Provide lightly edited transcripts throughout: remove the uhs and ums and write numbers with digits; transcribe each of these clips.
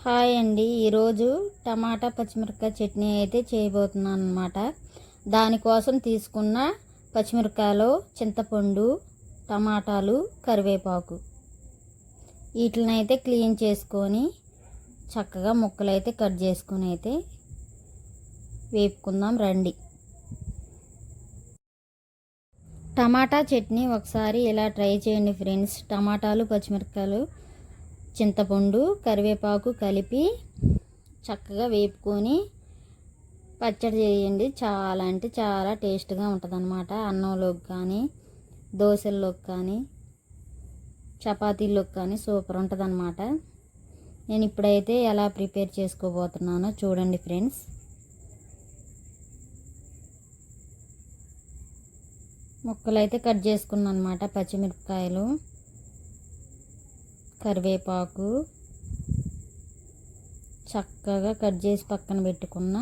Hi అండి, ఈరోజు టమాటా పచ్చిమిరపకాయ చట్నీ అయితే చేయబోతున్నాను అన్నమాట. దానికోసం తీసుకున్న పచ్చిమిరపకాయలు, చింతపండు, టమాటాలు, కరివేపాకు వీటిని అయితే క్లీన్ చేసుకొని చక్కగా ముక్కలు అయితే కట్ చేసుకొని అయితే వేపుకుందాం రండి. టమాటా చట్నీ ఒకసారి ఇలా ట్రై చేయండి ఫ్రెండ్స్. టమాటాలు, పచ్చిమిరపకాయలు, చింతపండు, కరివేపాకు కలిపి చక్కగా వేపుకొని పచ్చడి చేయండి. చాలా అంటే చాలా టేస్ట్గా ఉంటుంది అన్నమాట. అన్నంలోకి కానీ, దోశల్లోకి కానీ, చపాతీల్లోకి కానీ సూపర్ ఉంటుంది అన్నమాట. నేను ఇప్పుడైతే ఎలా ప్రిపేర్ చేసుకోబోతున్నానో చూడండి ఫ్రెండ్స్. ముక్కలు అయితే కట్ చేసుకున్నాను అన్నమాట. పచ్చిమిరపకాయలు, కరివేపాకు చక్కగా కట్ చేసి పక్కన పెట్టుకున్న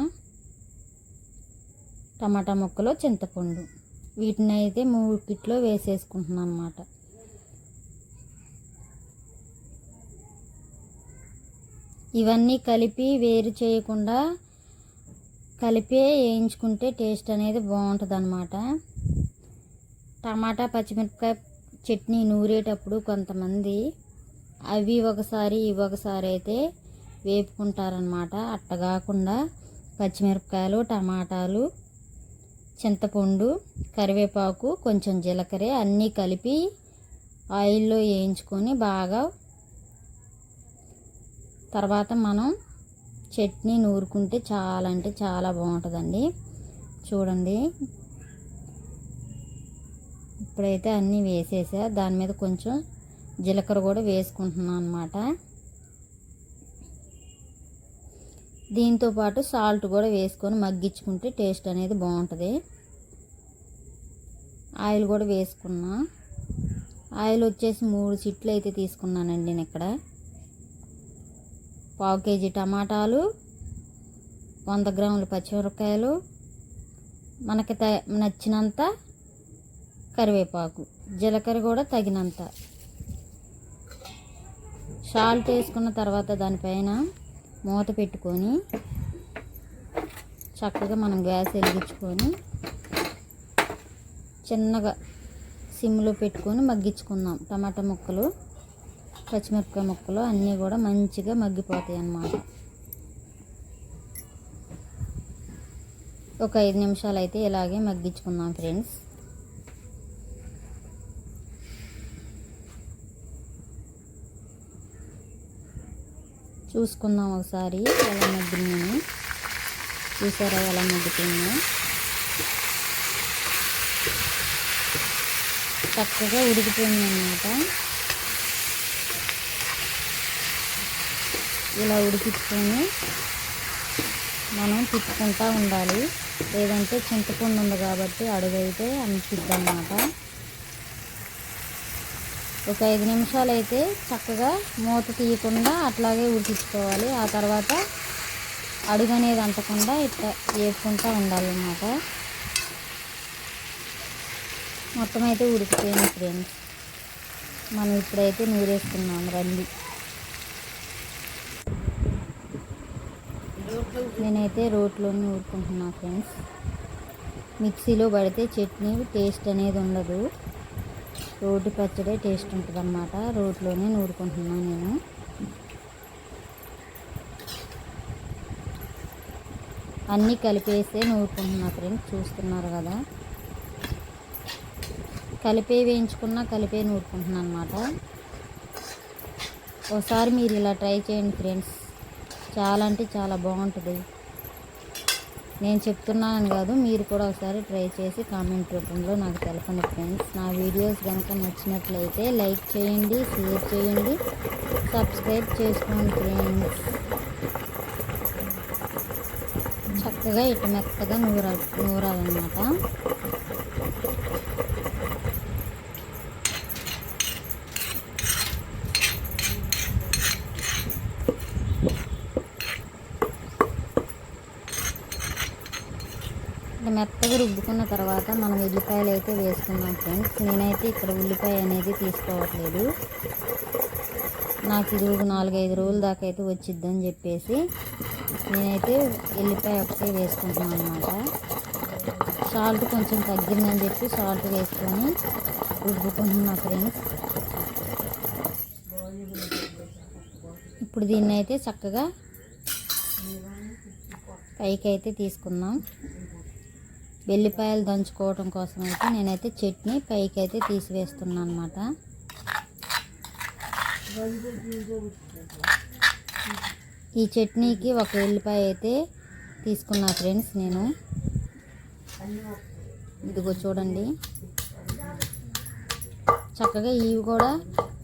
టమాటా ముక్కలు, చింతపండు వీటిని అయితే మూకిట్లో వేసేసుకుంటున్నాను అన్నమాట. ఇవన్నీ కలిపి వేరు చేయకుండా కలిపే వేయించుకుంటే టేస్ట్ అనేది బాగుంటుంది అన్నమాట. టమాటా పచ్చిమిరపకాయ చట్నీ నూరేటప్పుడు కొంతమంది అవి ఒకసారి ఇవి ఒకసారి అయితే వేపుకుంటారనమాట. అట్ట కాకుండా పచ్చిమిరపకాయలు, టమాటాలు, చింతపండు, కరివేపాకు, కొంచెం జీలకర్ర అన్నీ కలిపి ఆయిల్లో వేయించుకొని బాగా తర్వాత మనం చట్నీ నూరుకుంటే చాలా అంటే చాలా బాగుంటుందండి. చూడండి, ఇప్పుడైతే అన్నీ వేసేసా. దాని మీద కొంచెం జీలకర్ర కూడా వేసుకుంటున్నాను అన్నమాట. దీంతోపాటు సాల్ట్ కూడా వేసుకొని మగ్గించుకుంటే టేస్ట్ అనేది బాగుంటుంది. ఆయిల్ కూడా వేసుకున్నా. ఆయిల్ వచ్చేసి 3 చిట్లు అయితే తీసుకున్నానండి నేను ఇక్కడ. 1/2 కేజీ టమాటాలు, 100 గ్రాముల పచ్చిమిరపకాయలు, మనకి నచ్చినంత కరివేపాకు, జీలకర్ర కూడా తగినంత. సాల్ట్ వేసుకున్న తర్వాత దానిపైన మూత పెట్టుకొని చక్కగా మనం గ్యాస్ వెలిగించుకొని చిన్నగా సిమ్లో పెట్టుకొని మగ్గించుకుందాం. టమాటా ముక్కలు, పచ్చిమిరపకాయ ముక్కలు అన్నీ కూడా మంచిగా మగ్గిపోతాయి అన్నమాట. ఒక 5 నిమిషాలు అయితే ఇలాగే మగ్గించుకుందాం ఫ్రెండ్స్. చూసుకుందాం ఒకసారి ఎలా మగ్గినాను. చూసారా ఎలా మగ్గుతున్నాయో? చక్కగా ఉడికిపోయింది అన్నమాట. ఇలా ఉడికించుకొని మనం తిప్పుకుంటూ ఉండాలి, లేదంటే చింతపండు ఉంది కాబట్టి అడుగైతే అనిపిద్ది అన్నమాట. ఒక 5 నిమిషాలు అయితే చక్కగా మూత తీయకుండా అట్లాగే ఉడికించుకోవాలి. ఆ తర్వాత అడుగు అనేది అంటకుండా ఇట్లా వేపుకుంటూ ఉండాలన్నమాట. మొత్తం అయితే ఉడికిపోయింది ఫ్రెండ్స్. మనం ఇప్పుడైతే నూరేసుకున్నాం రండి. నేనైతే రోట్లోనే నూరుకుంటున్నాను ఫ్రెండ్స్. మిక్సీలో పడితే చట్నీ టేస్ట్ అనేది ఉండదు. రోటి పచ్చడే టేస్ట్ ఉంటుంది అన్నమాట. రోట్లోనే నూరుకుంటున్నాను నేను. అన్నీ కలిపేసే నూరుకుంటున్నా ఫ్రెండ్స్. చూస్తున్నారు కదా, కలిపే వేయించుకున్నా కలిపే నూరుకుంటున్నాను అన్నమాట. ఒకసారి మీరు ఇలా ట్రై చేయండి ఫ్రెండ్స్. చాలా అంటే చాలా బాగుంటుంది. నేను చెప్తున్నాను కాదు, మీరు కూడా ఒకసారి ట్రై చేసి కామెంట్ రూపంలో నాకు తెలపండి ఫ్రెండ్స్. నా వీడియోస్ కనుక నచ్చినట్లయితే లైక్ చేయండి, షేర్ చేయండి, సబ్స్క్రైబ్ చేసుకోండి ఫ్రెండ్స్. చక్కగా ఇటు మెత్తగా నూరాలన్నమాట. మెత్తగా రుబ్బుకున్న తర్వాత మనం ఉల్లిపాయలు అయితే వేసుకున్నాం ఫ్రెండ్స్. నేనైతే ఇక్కడ ఉల్లిపాయ అనేది తీసుకోవట్లేదు. నాకు ఇది 4-5 రోజుల దాకా అయితే వచ్చిద్దని చెప్పేసి నేనైతే ఎల్లిపాయ ఒకటే వేసుకుంటున్నాను అనమాట. సాల్ట్ కొంచెం తగ్గిందని చెప్పి సాల్ట్ వేసుకొని రుబ్బుకుంటున్నా ఫ్రెండ్స్. ఇప్పుడు దీన్ని అయితే చక్కగా పైకి అయితే తీసుకుందాం. వెల్లిపాయలు దంచుకోవడం కోసం అయితే నేనైతే చట్నీ పైకి అయితే తీసివేస్తున్నాను అనమాట. ఈ చట్నీకి ఒక వెల్లిపాయ అయితే తీసుకున్నా ఫ్రెండ్స్ నేను. ఇదిగో చూడండి, చక్కగా ఇవి కూడా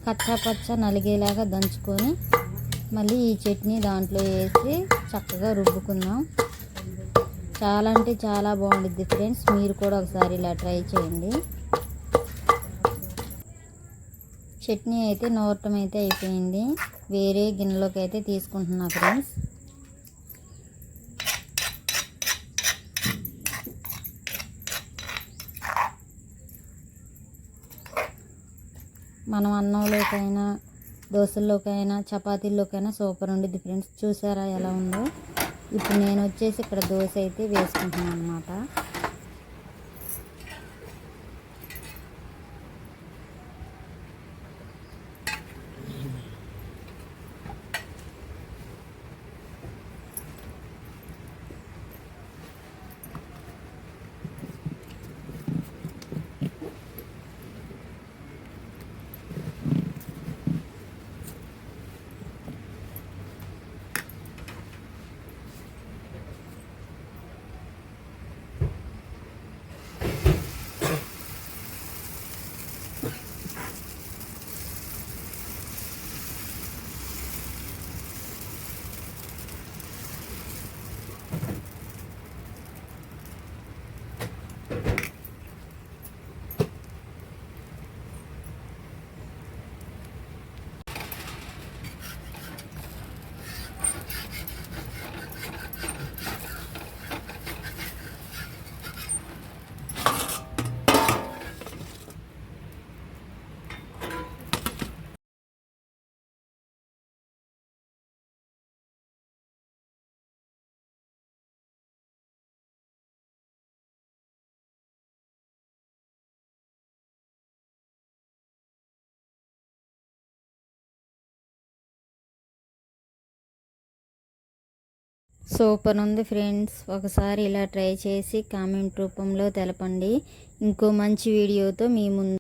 కచ్చా నలిగేలాగా దంచుకొని మళ్ళీ ఈ చట్నీ దాంట్లో వేసి చక్కగా రుబ్బుకుందాం. చాలా అంటే చాలా బాగుంటుంది ఫ్రెండ్స్. మీరు కూడా ఒకసారి ఇలా ట్రై చేయండి. చట్నీ అయితే నూరటం అయితే అయిపోయింది. వేరే గిన్నెలోకి అయితే తీసుకుంటున్నా ఫ్రెండ్స్. మనం అన్నంలోకైనా, దోశల్లోకైనా, చపాతీల్లోకైనా సూపర్ ఉండిద్ది ఫ్రెండ్స్. చూసారా ఎలా ఉందో? ఇప్పుడు నేను వచ్చేసి ఇక్కడ దోశ అయితే వేసుకుంటున్నాను అన్నమాట. సూపర్ ఉంది ఫ్రెండ్స్. ఒకసారి ఇలా ట్రై చేసి కామెంట్ రూపంలో తెలపండి. ఇంకో మంచి వీడియోతో మీ ముందు